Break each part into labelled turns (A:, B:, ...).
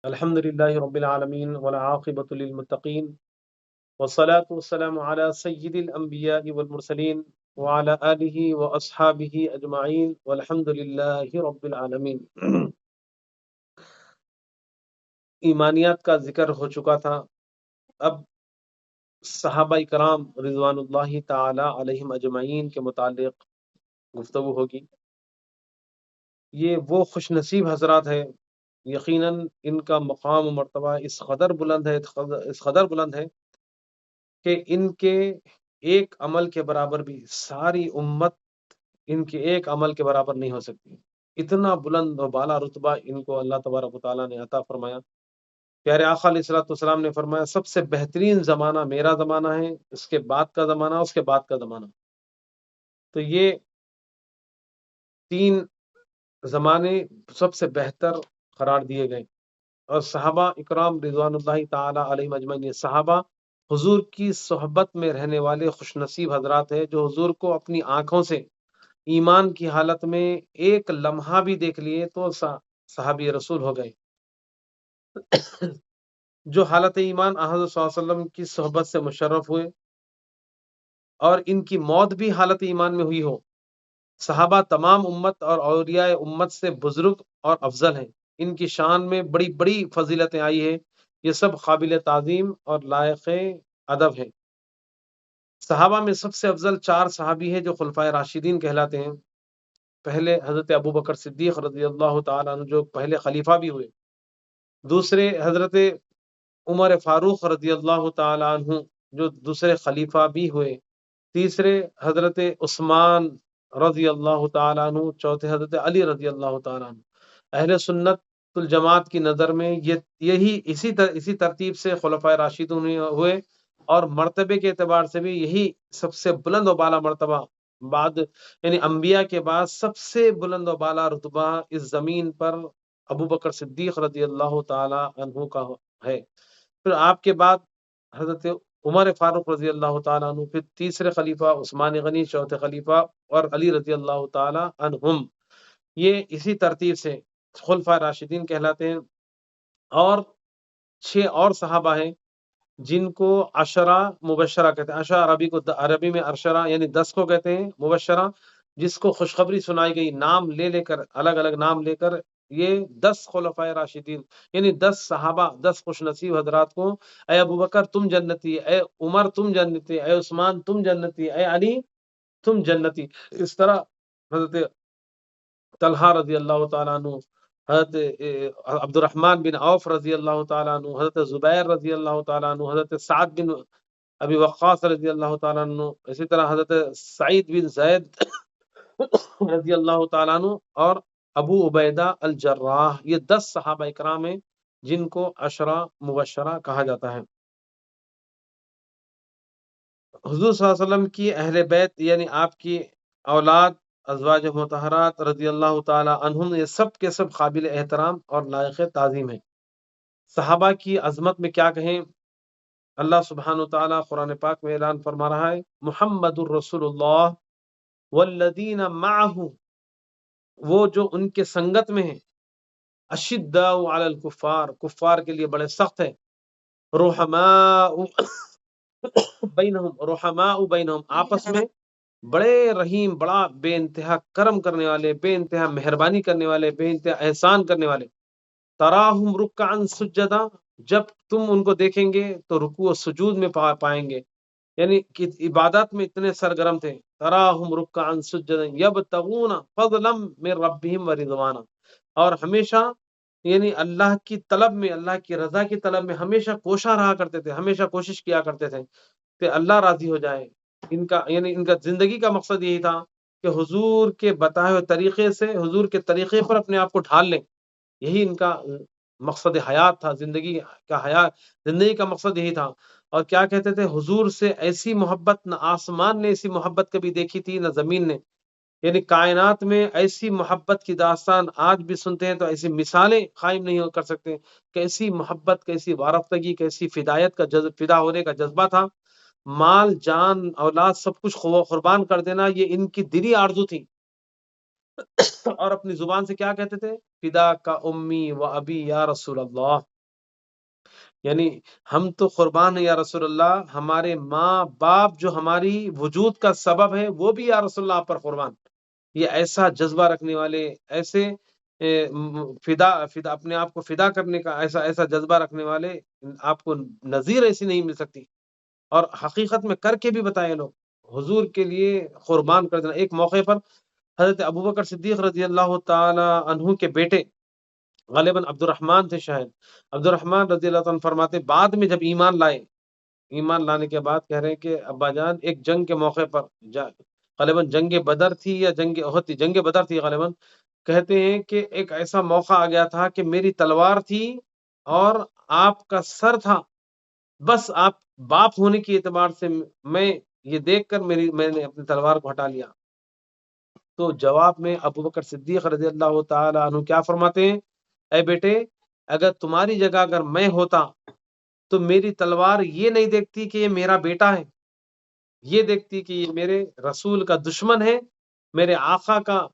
A: الحمد لله رب العالمين والعاقبة للمتقين والصلاة والسلام على سيد الأنبياء والمرسلين وعلى آله وأصحابه أجمعين والحمد لله رب العالمين۔ ایمانیات کا ذکر ہو چکا تھا، اب صحابہ کرام رضوان اللہ تعالی علیہم اجمعین کے متعلق گفتگو ہوگی۔ یہ وہ خوش نصیب حضرات ہیں، یقیناً ان کا مقام و مرتبہ اس قدر بلند ہے کہ ان کے ایک عمل کے برابر بھی ساری امت ان کے ایک عمل کے برابر نہیں ہو سکتی۔ اتنا بلند و بالا رتبہ ان کو اللہ تبارک و تعالیٰ نے عطا فرمایا۔ پیارے آقا علیہ الصلوۃ والسلام نے فرمایا سب سے بہترین زمانہ میرا زمانہ ہے، اس کے بعد کا زمانہ، اس کے بعد کا زمانہ۔ تو یہ تین زمانے سب سے بہتر قرار دیے گئے، اور صحابہ اکرام رضوان اللہ تعالی علیہم اجمعین، یہ صحابہ حضور کی صحبت میں رہنے والے خوش نصیب حضرات ہیں جو حضور کو اپنی آنکھوں سے ایمان کی حالت میں ایک لمحہ بھی دیکھ لیے تو صحابی رسول ہو گئے۔ جو حالت ایمان حضرت صلی اللہ علیہ وسلم کی صحبت سے مشرف ہوئے اور ان کی موت بھی حالت ایمان میں ہوئی ہو۔ صحابہ تمام امت اور اولیاء امت سے بزرگ اور افضل ہیں، ان کی شان میں بڑی بڑی فضیلتیں آئی ہیں، یہ سب قابل تعظیم اور لائق ادب ہیں۔ صحابہ میں سب سے افضل 4 صحابی ہیں جو خلفائے راشدین کہلاتے ہیں۔ پہلے حضرت ابو بکر صدیق رضی اللہ تعالیٰ عنہ جو پہلے خلیفہ بھی ہوئے، دوسرے حضرت عمر فاروق رضی اللہ تعالیٰ عنہ جو دوسرے خلیفہ بھی ہوئے، تیسرے حضرت عثمان رضی اللہ تعالیٰ عنہ، چوتھے حضرت علی رضی اللہ تعالیٰ عنہ۔ اہل سنت الجماعت کی نظر میں یہی اسی ترتیب سے خلفائے راشدون ہوئے، اور مرتبے کے اعتبار سے بھی یہی سب سے بلند و بالا مرتبہ بعد، یعنی انبیاء کے بعد سب سے بلند و بالا رتبہ اس زمین پر ابو بکر صدیق رضی اللہ تعالیٰ عنہ کا ہے۔ پھر آپ کے بعد حضرت عمر فاروق رضی اللہ تعالیٰ عنہ، پھر تیسرے خلیفہ عثمان غنی، چوتھے خلیفہ اور علی رضی اللہ تعالیٰ عنہم۔ یہ اسی ترتیب سے خلفائے راشدین کہلاتے ہیں۔ اور 6 اور صحابہ ہیں جن کو عشرہ مبشرہ کہتے ہیں۔ عشرہ عربی میں عشرہ یعنی 10 کو کہتے ہیں، مبشرہ جس کو خوشخبری سنائی گئی، نام لے کر، الگ الگ نام لے کر، یہ 10 خلفائے راشدین یعنی 10 صحابہ، 10 خوش نصیب حضرات کو، اے ابو بکر تم جنتی، اے عمر تم جنتی، اے عثمان تم جنتی، اے علی تم جنتی۔ اس طرح حضرت طلحہ رضی اللہ تعالیٰ عنہ، حضرت عبد الرحمن بن عوف رضی اللہ تعالیٰ عنہ، حضرت زبیر رضی اللہ تعالیٰ عنہ، حضرت سعد بن ابی وقاص رضی اللہ تعالیٰ عنہ، اسی طرح حضرت سعید بن زید رضی اللہ تعالیٰ عنہ، اور ابو عبیدہ الجراح۔ یہ 10 صحابہ اکرام ہیں جن کو عشرہ مبشرہ کہا جاتا ہے۔ حضور صلی اللہ علیہ وسلم کی اہل بیت یعنی آپ کی اولاد، ازواج مطہرات رضی اللہ تعالی عنہم، یہ سب کے سب قابل احترام اور لائق تعظیم ہیں۔ صحابہ کی عظمت میں کیا کہیں، اللہ سبحانہ وتعالی قرآن پاک میں اعلان فرما رہا ہے، محمد الرسول اللہ والذین معہ، وہ جو ان کے سنگت میں ہیں، اشداء علی الکفار، کفار کے لیے بڑے سخت ہیں، رحماء بینہم، رحماء بینہم، آپس میں بڑے رحیم، بڑا بے انتہا کرم کرنے والے، بے انتہا مہربانی کرنے والے، بے انتہا احسان کرنے والے۔ تراہم رکعا سجدا، جب تم ان کو دیکھیں گے تو رکوع و سجود میں پائیں گے، یعنی کہ عبادت میں اتنے سرگرم تھے۔ تراہم رکعا سجدا یبتغون فضلا من ربہم ورضوانا، اور ہمیشہ یعنی اللہ کی طلب میں، اللہ کی رضا کی طلب میں ہمیشہ کوشاں رہا کرتے تھے، ہمیشہ کوشش کیا کرتے تھے کہ اللہ راضی ہو جائے۔ ان کا زندگی کا مقصد یہی تھا کہ حضور کے بتائے ہوئے طریقے سے، حضور کے طریقے پر اپنے آپ کو ڈھال لیں، یہی ان کا مقصد حیات تھا، زندگی کا مقصد یہی تھا۔ اور کیا کہتے تھے، حضور سے ایسی محبت نہ آسمان نے ایسی محبت کبھی دیکھی تھی، نہ زمین نے، یعنی کائنات میں ایسی محبت کی داستان آج بھی سنتے ہیں تو ایسی مثالیں قائم نہیں کر سکتے، کیسی محبت، کیسی وارفتگی، کیسی فدایت کا فدا ہونے کا جذبہ تھا۔ مال، جان، اولاد سب کچھ قربان کر دینا یہ ان کی دلی آرزو تھی۔ اور اپنی زبان سے کیا کہتے تھے، فدا کا امی و ابی یا رسول اللہ، یعنی ہم تو قربان ہیں یا رسول اللہ، ہمارے ماں باپ جو ہماری وجود کا سبب ہے وہ بھی یا رسول اللہ آپ پر قربان۔ یہ ایسا جذبہ رکھنے والے، ایسے فدا فدا اپنے آپ کو فدا کرنے کا ایسا ایسا جذبہ رکھنے والے آپ کو نظیر ایسی نہیں مل سکتی، اور حقیقت میں کر کے بھی بتائے لوگ حضور کے لیے قربان کر دینا۔ ایک موقع پر حضرت ابوبکر صدیق رضی اللہ تعالی عنہ کے بیٹے، غالباً عبد الرحمن تھے شاید، عبد الرحمن رضی اللہ تعالیٰ عنہ فرماتے بعد میں جب ایمان لائے، ایمان لانے کے بعد کہہ رہے ہیں کہ ابا جان ایک جنگ کے موقع پر غالباً جنگ بدر تھی یا جنگ احد تھی، جنگ بدر تھی غالباً، کہتے ہیں کہ ایک ایسا موقع آ گیا تھا کہ میری تلوار تھی اور آپ کا سر تھا، بس آپ باپ ہونے کے اعتبار سے میں یہ دیکھ کر میں نے اپنی تلوار کو ہٹا لیا۔ تو جواب میں ابو بکر صدیق رضی اللہ تعالی عنہ کیا فرماتے ہیں، اے بیٹے اگر تمہاری جگہ اگر میں ہوتا تو میری تلوار یہ نہیں دیکھتی کہ یہ میرا بیٹا ہے، یہ دیکھتی کہ یہ میرے رسول کا دشمن ہے، میرے آقا کا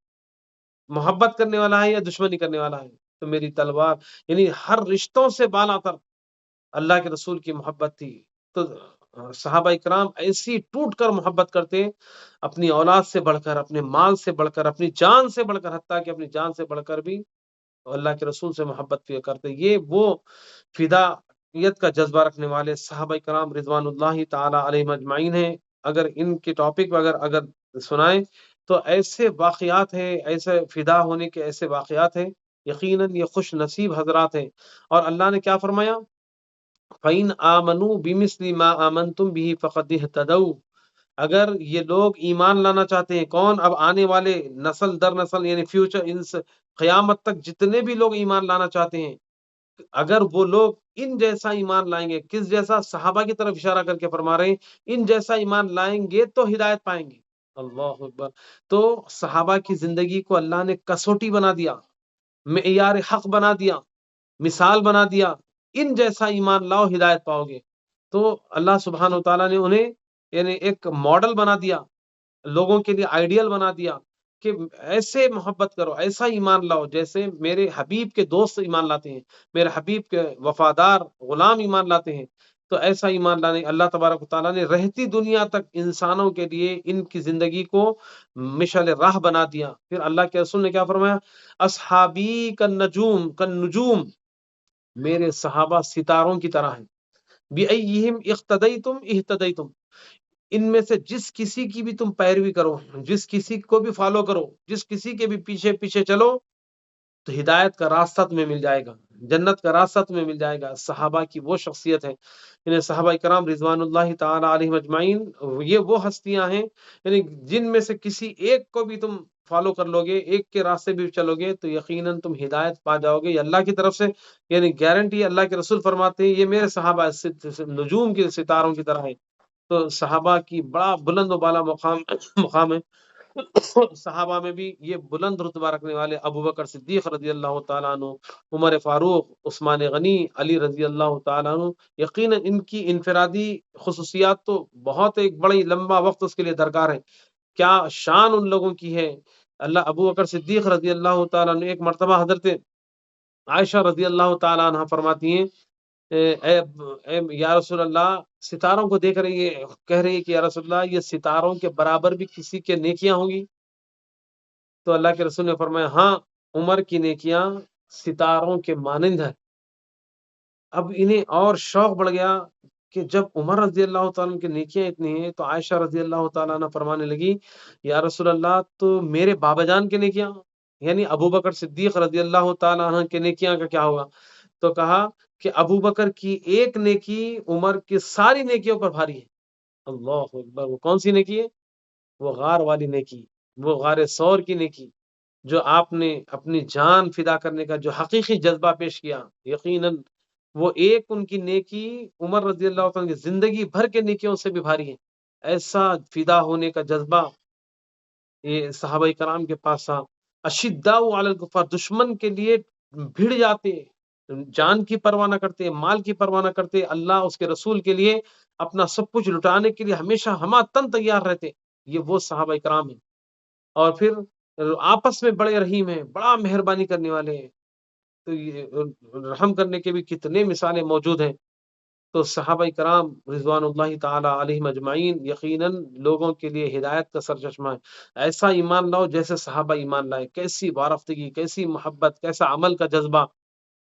A: محبت کرنے والا ہے یا دشمنی کرنے والا ہے۔ تو میری تلوار یعنی ہر رشتوں سے بالا تر اللہ کے رسول کی محبت تھی۔ تو صحابہ اکرام ایسی ٹوٹ کر محبت کرتے، اپنی اولاد سے بڑھ کر، اپنے مال سے بڑھ کر، اپنی جان سے بڑھ کر، حتیٰ کہ اپنی جان سے بڑھ کر بھی اللہ کے رسول سے محبت بھی کرتے۔ یہ وہ فدائیت کا جذبہ رکھنے والے صحابہ کرام رضوان اللہ تعالی علیہم اجمعین ہیں۔ اگر ان کے ٹاپک پہ اگر سنائیں تو ایسے واقعات ہیں، ایسے فدا ہونے کے ایسے واقعات ہیں، یقیناً یہ خوش نصیب حضرات ہیں۔ اور اللہ نے کیا فرمایا، فَإِنْ آمَنُوا بِمِثْلِ مَا آمَنْتُمْ بِهِ فَقَدِ اهْتَدَوْا، اگر یہ لوگ ایمان لانا چاہتے ہیں، کون؟ اب آنے والے نسل در نسل یعنی فیوچر، قیامت تک جتنے بھی لوگ ایمان لانا چاہتے ہیں، اگر وہ لوگ ان جیسا ایمان لائیں گے، کس جیسا؟ صحابہ کی طرف اشارہ کر کے فرما رہے ہیں ان جیسا ایمان لائیں گے تو ہدایت پائیں گے۔ اللہ اکبر۔ تو صحابہ کی زندگی کو اللہ نے کسوٹی بنا دیا، معیار حق بنا دیا، مثال بنا دیا، ان جیسا ایمان لاؤ ہدایت پاؤ گے۔ تو اللہ سبحانہ و تعالیٰ نے انہیں یعنی ایک ماڈل بنا دیا، لوگوں کے لیے آئیڈیل بنا دیا کہ ایسے محبت کرو، ایسا ایمان لاؤ جیسے میرے حبیب کے دوست ایمان لاتے ہیں، میرے حبیب کے وفادار غلام ایمان لاتے ہیں۔ تو ایسا ایمان لانے اللہ تبارک و تعالیٰ نے رہتی دنیا تک انسانوں کے لیے ان کی زندگی کو مشعل راہ بنا دیا۔ پھر اللہ کے رسول نے کیا فرمایا، اصحابی کالنجوم، میرے صحابہ ستاروں کی طرح ہیں، بِأَيِّهِمْ اقتدیتم اہتدیتم، ان میں سے جس کسی کی بھی تم پیروی کرو، جس کسی کو بھی فالو کرو، جس کسی کے بھی پیچھے پیچھے چلو تو ہدایت کا راستہ تمہیں مل جائے گا، جنت کا راستہ تمہیں مل جائے گا۔ صحابہ کی وہ شخصیت ہے، یعنی صحابہ کرام رضوان اللہ تعالی علیہم اجمعین، یہ وہ ہستیاں ہیں یعنی جن میں سے کسی ایک کو بھی تم فالو کر لو گے، ایک کے راستے بھی چلو گے تو یقیناً تم ہدایت پا جاؤ گے، یہ اللہ کی طرف سے یعنی گارنٹی۔ اللہ کے رسول فرماتے ہیں یہ میرے صحابہ نجوم کے ستاروں کی طرح ہے۔ تو صحابہ کی بڑا بلند و بالا مقام ہے۔ صحابہ میں بھی یہ بلند رتبہ رکھنے والے ابو بکر صدیق رضی اللہ تعالیٰ عنہ، عمر فاروق، عثمان غنی، علی رضی اللہ تعالیٰ عنہ، یقیناً ان کی انفرادی خصوصیات تو بہت ایک بڑی لمبا وقت اس کے لیے درکار ہے، کیا شان ان لوگوں کی ہے۔ اللہ ابو بکر صدیق رضی اللہ تعالیٰ عنہ، ایک مرتبہ حضرت عائشہ رضی اللہ تعالیٰ عنہ فرماتی ہیں، اے یا رسول اللہ، ستاروں کو دیکھ رہی ہے، کہہ رہی ہے کہ یا رسول اللہ یہ ستاروں کے برابر بھی کسی کے نیکیاں ہوں گی؟ تو اللہ کے رسول نے فرمایا ہاں، عمر کی نیکیاں ستاروں کے مانند ہے۔ اب انہیں اور شوق بڑھ گیا کہ جب عمر رضی اللہ تعالیٰ عنہ کی نیکیاں اتنی ہیں تو عائشہ رضی اللہ تعالیٰ عنہ فرمانے لگی یا رسول اللہ تو میرے بابا جان کی نیکیاں، یعنی ابو بکر صدیق رضی اللہ تعالیٰ عنہ کی نیکیاں کا کیا ہوگا؟ تو کہا کہ ابو بکر کی ایک نیکی عمر کی ساری نیکیوں پر بھاری ہے۔ اللہ اکبر۔ وہ کون سی نیکی ہے؟ وہ غار والی نیکی، وہ غار ثور کی نیکی، جو آپ نے اپنی جان فدا کرنے کا جو حقیقی جذبہ پیش کیا، یقیناً وہ ایک ان کی نیکی عمر رضی اللہ عنہ کی زندگی بھر کے نیکیوں سے بھی بھاری ہے۔ ایسا فدا ہونے کا جذبہ یہ صحابہ کرام کے پاس تھا۔ اشداء علی الکفار، دشمن کے لیے بھیڑ جاتے، جان کی پرواہ نہ کرتے، مال کی پرواہ نہ کرتے، اللہ اس کے رسول کے لیے اپنا سب کچھ لٹانے کے لیے ہمیشہ ہمہ تن تیار رہتے۔ یہ وہ صحابہ کرام ہیں۔ اور پھر آپس میں بڑے رحیم ہیں، بڑا مہربانی کرنے والے ہیں۔ تو یہ رحم کرنے کے بھی کتنے مثالیں موجود ہیں۔ تو صحابہ کرام رضوان اللہ تعالی علیہم اجمعین یقیناً لوگوں کے لیے ہدایت کا سرچشمہ ہے۔ ایسا ایمان لاؤ جیسے صحابہ ایمان لائے، کیسی وارفتگی، کیسی محبت، کیسا عمل کا جذبہ،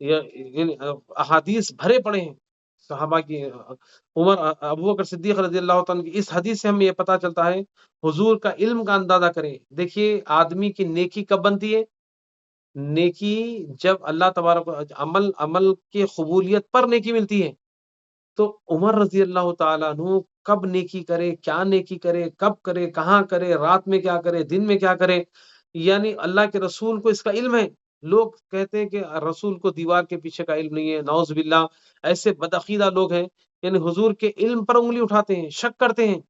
A: یہ احادیث بھرے پڑے ہیں صحابہ کی۔ عمر ابو بکر صدیق رضی اللہ تعالیٰ کی اس حدیث سے ہمیں یہ پتہ چلتا ہے، حضور کا علم کا اندازہ کریں۔ دیکھیے آدمی کی نیکی کب بنتی ہے؟ نیکی جب اللہ تبارک عمل کی قبولیت پر نیکی ملتی ہے۔ تو عمر رضی اللہ تعالیٰ عنہ کب نیکی کرے، کیا نیکی کرے، کب کرے، کہاں کرے، رات میں کیا کرے، دن میں کیا کرے، یعنی اللہ کے رسول کو اس کا علم ہے۔ لوگ کہتے ہیں کہ رسول کو دیوار کے پیچھے کا علم نہیں ہے، نعوذ باللہ، ایسے بدعقیدہ لوگ ہیں، یعنی حضور کے علم پر انگلی اٹھاتے ہیں، شک کرتے ہیں،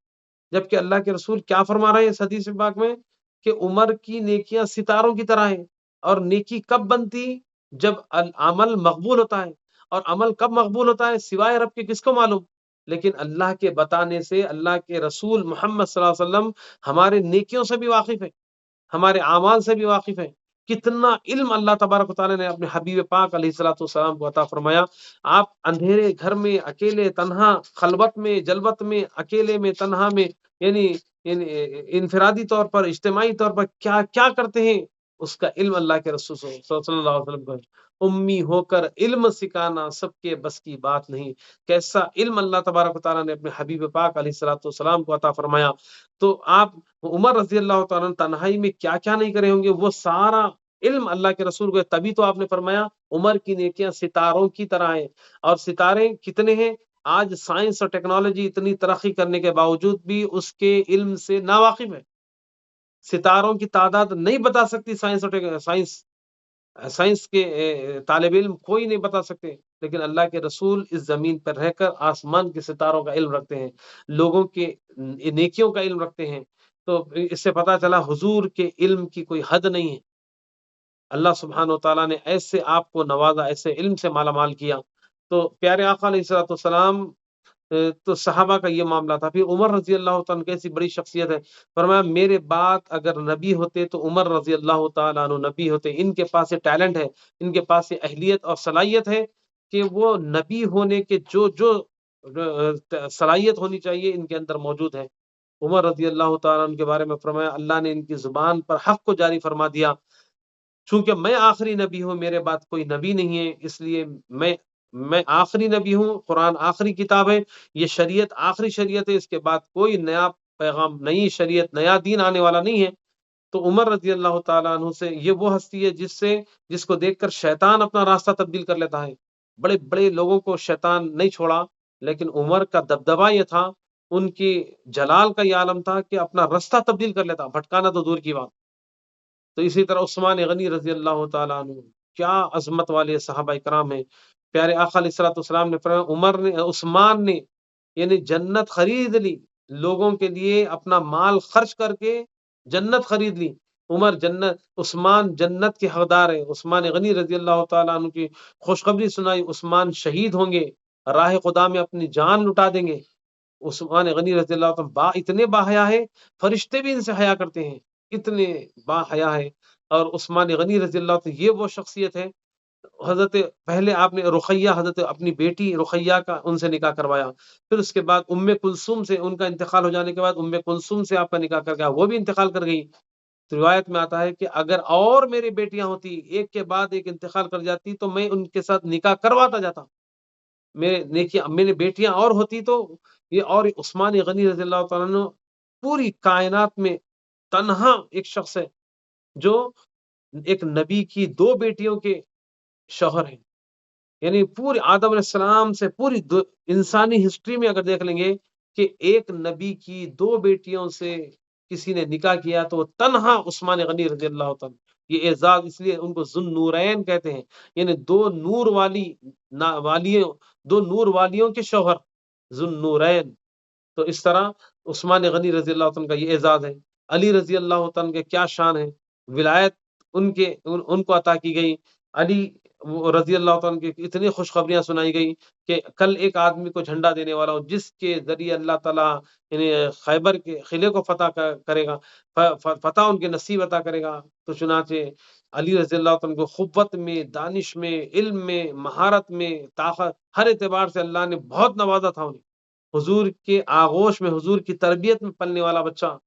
A: جبکہ اللہ کے رسول کیا فرما رہے ہیں اس حدیث پاک میں کہ عمر کی نیکیاں ستاروں کی طرح ہیں۔ اور نیکی کب بنتی؟ جب عمل مقبول ہوتا ہے۔ اور عمل کب مقبول ہوتا ہے سوائے رب کے کس کو معلوم؟ لیکن اللہ کے بتانے سے، اللہ کے رسول محمد صلی اللہ علیہ وسلم ہمارے نیکیوں سے بھی واقف ہے، ہمارے اعمال سے بھی واقف ہے۔ کتنا علم اللہ تبارک و تعالیٰ نے اپنے حبیب پاک علیہ الصلوۃ والسلام کو عطا فرمایا۔ آپ اندھیرے گھر میں اکیلے تنہا، خلوت میں، جلوت میں، اکیلے میں، تنہا میں، یعنی انفرادی طور پر، اجتماعی طور پر کیا کیا کرتے ہیں، اس کا علم اللہ کے رسول صلی اللہ علیہ وسلم کو ہے۔ امی ہو کر علم سکھانا سب کے بس کی بات نہیں۔ کیسا علم اللہ تبارک و تعالیٰ نے اپنے حبیب پاک علیہ الصلوۃ والسلام کو عطا فرمایا۔ تو آپ عمر رضی اللہ تعالیٰ تنہائی میں کیا کیا نہیں کرے ہوں گے، وہ سارا علم اللہ کے رسول کو ہے۔ تبھی تو آپ نے فرمایا عمر کی نیکیاں ستاروں کی طرح ہیں۔ اور ستارے کتنے ہیں؟ آج سائنس اور ٹیکنالوجی اتنی ترقی کرنے کے باوجود بھی اس کے علم سے ناواقف ہے۔ ستاروں کی تعداد نہیں بتا سکتی سائنس کے طالب علم کوئی نہیں بتا سکتے، لیکن اللہ کے رسول اس زمین پر رہ کر آسمان کے ستاروں کا علم رکھتے ہیں، لوگوں کے نیکیوں کا علم رکھتے ہیں۔ تو اس سے پتہ چلا حضور کے علم کی کوئی حد نہیں ہے۔ اللہ سبحانہ و تعالیٰ نے ایسے آپ کو نوازا، ایسے علم سے مالا مال کیا۔ تو پیارے آقا علیہ الصلوۃ والسلام تو صحابہ کا یہ معاملہ تھا۔ پھر عمر رضی اللہ تعالیٰ کیسی بڑی شخصیت ہے، فرمایا میرے بعد اگر نبی ہوتے تو عمر رضی اللہ تعالیٰ عنہ نبی ہوتے۔ ان کے پاس یہ ٹیلنٹ ہے، ان کے پاس یہ اہلیت اور صلاحیت ہے کہ وہ نبی ہونے کے جو صلاحیت ہونی چاہیے ان کے اندر موجود ہے۔ عمر رضی اللہ تعالیٰ عنہ کے بارے میں فرمایا اللہ نے ان کی زبان پر حق کو جاری فرما دیا، چونکہ میں آخری نبی ہوں، میرے بعد کوئی نبی نہیں ہے، اس لیے میں آخری نبی ہوں، قرآن آخری کتاب ہے، یہ شریعت آخری شریعت ہے، اس کے بعد کوئی نیا پیغام، نئی شریعت، نیا دین آنے والا نہیں ہے۔ تو عمر رضی اللہ تعالیٰ عنہ سے یہ وہ ہستی ہے جس کو دیکھ کر شیطان اپنا راستہ تبدیل کر لیتا ہے۔ بڑے بڑے لوگوں کو شیطان نہیں چھوڑا، لیکن عمر کا دبدبہ یہ تھا، ان کی جلال کا یہ عالم تھا کہ اپنا راستہ تبدیل کر لیتا، بھٹکانا تو دور کی بات۔ تو اسی طرح عثمان غنی رضی اللہ تعالیٰ عنہ، کیا عظمت والے صحابہ کرام ہیں۔ پیارے آقا علیہ الصلوۃ والسلام نے فرمایا عثمان نے یعنی جنت خرید لی، لوگوں کے لیے اپنا مال خرچ کر کے جنت خرید لی۔ عثمان جنت کے حقدار ہے۔ عثمان غنی رضی اللہ تعالیٰ عنہ کی خوشخبری سنائی، عثمان شہید ہوں گے، راہ خدا میں اپنی جان لٹا دیں گے۔ عثمان غنی رضی اللہ تعالیٰ اتنے باحیا ہے، فرشتے بھی ان سے حیا کرتے ہیں، اتنے باحیا ہے۔ اور عثمان غنی رضی اللہ تعالیٰ یہ وہ شخصیت ہے، حضرت پہلے آپ نے رقیہ، حضرت اپنی بیٹی رقیہ کا ان سے نکاح کروایا، پھر اس کے بعد ام کلثوم سے، ان کا انتقال ہو جانے کے بعد ام کلثوم سے آپ کا نکاح کر گیا، وہ بھی انتقال کر گئی۔ روایت میں آتا ہے کہ اگر اور میری بیٹیاں ہوتی، ایک کے بعد ایک انتقال کر جاتی، تو میں ان کے ساتھ نکاح کرواتا جاتا، میری بیٹیاں اور ہوتی تو یہ۔ اور عثمان غنی رضی اللہ تعالیٰ عنہ پوری کائنات میں تنہا ایک شخص ہے جو ایک نبی کی دو بیٹیوں کے شوہر ہیں، یعنی پورے آدم علیہ السلام سے پوری انسانی ہسٹری میں اگر دیکھ لیں گے کہ ایک نبی کی دو بیٹیوں سے کسی نے نکاح کیا تو وہ تنہا عثمان غنی رضی اللہ تعالیٰ۔ یہ اعزاز اس لیے ان کو ذو نورین کہتے ہیں، یعنی دو نور والیوں کے شوہر، ذو نورین۔ تو اس طرح عثمان غنی رضی اللہ عنہ کا یہ اعزاز ہے۔ علی رضی اللہ عنہ کے کیا شان ہے، ولایت ان کو عطا کی گئی۔ علی وہ رضی اللہ تعالیٰ عنہ کی اتنی خوشخبریاں سنائی گئی کہ کل ایک آدمی کو جھنڈا دینے والا ہوں جس کے ذریعے اللہ تعالیٰ یعنی خیبر کے قلعے کو فتح کرے گا، فتح ان کے نصیب عطا کرے گا۔ تو چنانچہ علی رضی اللہ عنہ کو قوت میں، دانش میں، علم میں، مہارت میں، طاقت، ہر اعتبار سے اللہ نے بہت نوازا تھا انہیں۔ حضور کے آغوش میں، حضور کی تربیت میں پلنے والا بچہ،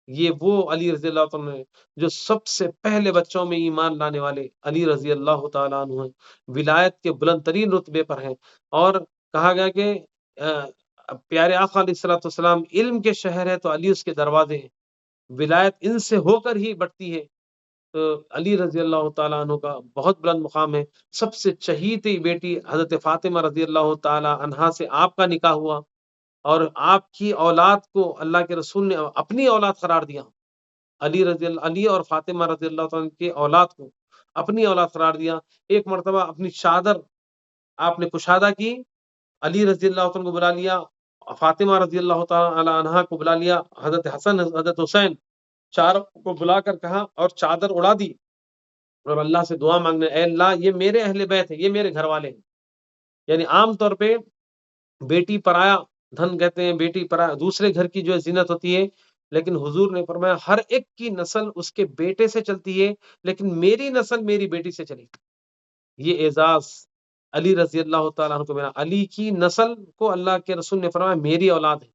A: یہ وہ علی رضی اللہ عنہ ہے جو سب سے پہلے بچوں میں ایمان لانے والے علی رضی اللہ تعالیٰ عنہ ہیں، ولایت کے بلند ترین رتبے پر ہیں۔ اور کہا گیا کہ پیارے آقا علیہ الصلوۃ والسلام علم کے شہر ہے تو علی اس کے دروازے ہیں، ولایت ان سے ہو کر ہی بڑھتی ہے۔ تو علی رضی اللہ تعالیٰ عنہ کا بہت بلند مقام ہے۔ سب سے چہیتی بیٹی حضرت فاطمہ رضی اللہ تعالیٰ عنہا سے آپ کا نکاح ہوا، اور آپ کی اولاد کو اللہ کے رسول نے اپنی اولاد قرار دیا۔ علی اور فاطمہ رضی اللہ عنہ کی اولاد کو اپنی اولاد قرار دیا۔ ایک مرتبہ اپنی چادر آپ نے کشادہ کی، علی رضی اللہ عنہ کو بلا لیا، فاطمہ رضی اللہ تعالی عنہا کو بلا لیا، حضرت حسن حضرت حسین چاروں کو بلا کر کہا اور چادر اڑا دی، اور اللہ سے دعا مانگنے، اے اللہ یہ میرے اہل بیت ہیں، یہ میرے گھر والے ہیں۔ یعنی عام طور پہ بیٹی پرایا دھن کہتے ہیں، بیٹی پرایا دوسرے گھر کی جو ہے زینت ہوتی ہے، لیکن حضور نے فرمایا ہر ایک کی نسل اس کے بیٹے سے چلتی ہے، لیکن میری نسل میری بیٹی سے چلی۔ یہ اعزاز علی رضی اللہ تعالیٰ عنہ کو ملا۔ علی کی نسل کو اللہ کے رسول نے فرمایا میری اولاد ہے،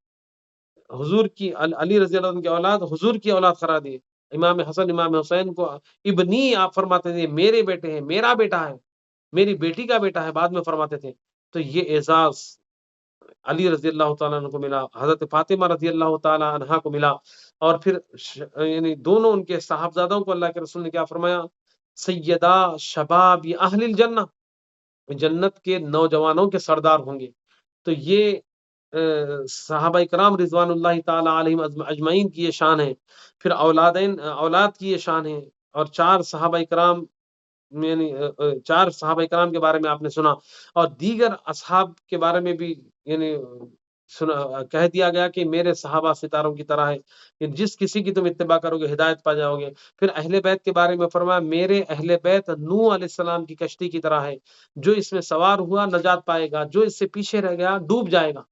A: حضور کی علی رضی اللہ عنہ کی اولاد حضور کی اولاد قرار دی۔ امام حسن امام حسین کو ابنی آپ فرماتے تھے، میرے بیٹے ہیں، میرا بیٹا ہے، میری بیٹی کا بیٹا ہے، بعد میں فرماتے تھے۔ تو یہ اعزاز علی رضی اللہ تعالیٰ عنہ کو ملا، حضرت فاطمہ رضی اللہ تعالیٰ عنہا کو ملا، اور پھر یعنی دونوں ان کے صاحبزادوں کو اللہ کے رسول نے کیا فرمایا، سیدہ شباب اہل الجنہ، جنت کے نوجوانوں کے سردار ہوں گے۔ تو یہ صحابہ کرام رضوان اللہ تعالیٰ علیہم اجمعین کی یہ شان ہے۔ پھر اولاد کی یہ شان ہے، اور چار صحابہ کرام یعنی چار صحابہ کرام کے بارے میں آپ نے سنا، اور دیگر اصحاب کے بارے میں بھی یعنی سنا، کہہ دیا گیا کہ میرے صحابہ ستاروں کی طرح ہے، کہ جس کسی کی تم اتباع کرو گے ہدایت پا جاؤ گے۔ پھر اہل بیت کے بارے میں فرمایا میرے اہل بیت نوح علیہ السلام کی کشتی کی طرح ہے، جو اس میں سوار ہوا نجات پائے گا، جو اس سے پیچھے رہ گیا ڈوب جائے گا۔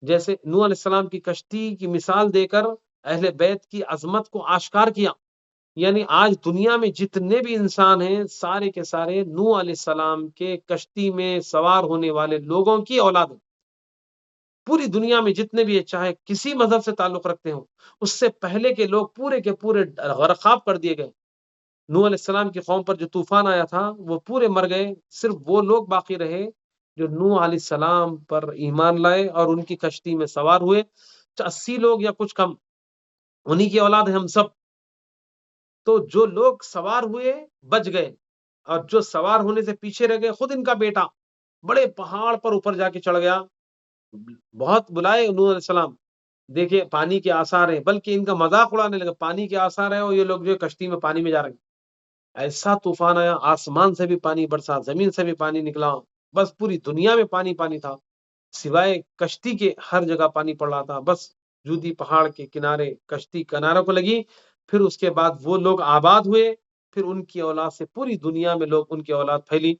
A: جیسے نوح علیہ السلام کی کشتی کی مثال دے کر اہل بیت کی عظمت کو آشکار کیا۔ یعنی آج دنیا میں جتنے بھی انسان ہیں سارے کے سارے نوح علیہ السلام کے کشتی میں سوار ہونے والے لوگوں کی اولاد ہیں۔ پوری دنیا میں جتنے بھی چاہے کسی مذہب سے تعلق رکھتے ہوں، اس سے پہلے کے لوگ پورے کے پورے غرقاب کر دیے گئے۔ نوح علیہ السلام کی قوم پر جو طوفان آیا تھا وہ پورے مر گئے، صرف وہ لوگ باقی رہے جو نوح علیہ السلام پر ایمان لائے اور ان کی کشتی میں سوار ہوئے، 80 لوگ یا کچھ کم، انہی کی اولاد ہیں ہم سب۔ تو جو لوگ سوار ہوئے بچ گئے، اور جو سوار ہونے سے پیچھے رہ گئے، خود ان کا بیٹا بڑے پہاڑ پر اوپر جا کے چڑھ گیا، بہت بلائے نوح علیہ السلام، دیکھیں پانی کے آثار ہیں، بلکہ ان کا مذاق اڑانے لگا، پانی کے آثار ہیں اور یہ لوگ جو کشتی میں پانی میں جا رہے ہیں۔ ایسا طوفان آیا، آسمان سے بھی پانی برسا، زمین سے بھی پانی نکلا، بس پوری دنیا میں پانی پانی تھا، سوائے کشتی کے ہر جگہ پانی پڑ رہا تھا۔ بس جودی پہاڑ کے کنارے کشتی کناروں کو لگی، پھر اس کے بعد وہ لوگ آباد ہوئے، پھر ان کی اولاد سے پوری دنیا میں لوگ ان کی اولاد پھیلی۔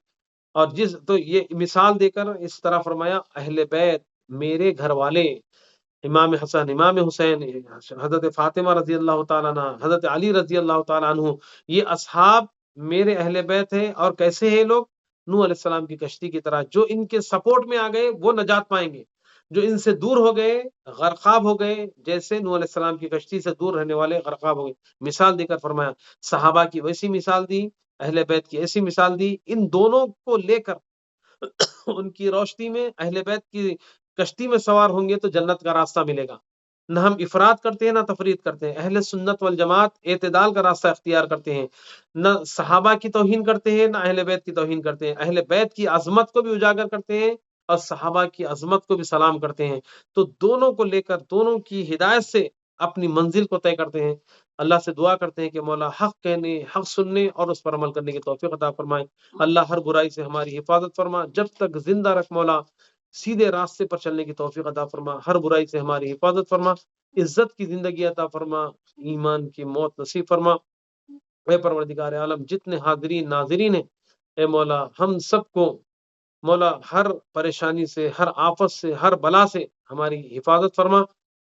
A: اور تو یہ مثال دے کر اس طرح فرمایا اہل بیت میرے گھر والے، امام حسن امام حسین، حضرت فاطمہ رضی اللہ تعالیٰ عنہ، حضرت علی رضی اللہ تعالیٰ عنہ، یہ اصحاب میرے اہل بیت ہیں۔ اور کیسے ہیں لوگ؟ نوح علیہ السلام کی کشتی کی طرح، جو ان کے سپورٹ میں آ گئے وہ نجات پائیں گے، جو ان سے دور ہو گئے غرقاب ہو گئے، جیسے نوح علیہ السلام کی کشتی سے دور رہنے والے غرقاب ہو گئے۔ مثال دے کر فرمایا صحابہ کی ویسی مثال دی، اہل بیت کی ایسی مثال دی۔ ان دونوں کو لے کر ان کی روشنی میں اہل بیت کی کشتی میں سوار ہوں گے تو جنت کا راستہ ملے گا۔ نہ ہم افراد کرتے ہیں نہ تفرید کرتے ہیں، اہل سنت والجماعت اعتدال کا راستہ اختیار کرتے ہیں، نہ صحابہ کی توہین کرتے ہیں نہ اہل بیت کی توہین کرتے ہیں، اہل بیت کی عظمت کو بھی اجاگر کرتے ہیں اور صحابہ کی عظمت کو بھی سلام کرتے ہیں۔ تو دونوں کو لے کر دونوں کی ہدایت سے اپنی منزل کو طے کرتے ہیں۔ اللہ سے دعا کرتے ہیں کہ مولا حق کہنے، حق سننے اور اس پر عمل کرنے کی توفیق عطا فرمائے۔ اللہ ہر برائی سے ہماری حفاظت فرما، جب تک زندہ رکھ مولا سیدھے راستے پر چلنے کی توفیق عطا فرما، ہر برائی سے ہماری حفاظت فرما، عزت کی زندگی عطا فرما، ایمان کی موت نصیب فرما۔ اے پروردگار عالم، جتنے حاضرین ناظرین ہیں اے مولا ہم سب کو مولا ہر پریشانی سے، ہر آفت سے، ہر بلا سے ہماری حفاظت فرما،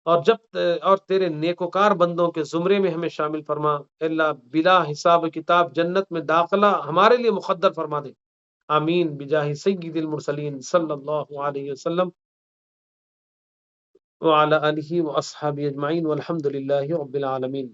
A: اور تیرے نیکوکار بندوں کے زمرے میں ہمیں شامل فرما۔ اے اللہ بلا حساب کتاب جنت میں داخلہ ہمارے لیے مقدر فرما دے۔ آمین بجاہ سید المرسلین صلی اللہ علیہ وسلم وعلی آلہ واصحابہ اجمعین والحمد للہ رب العالمین۔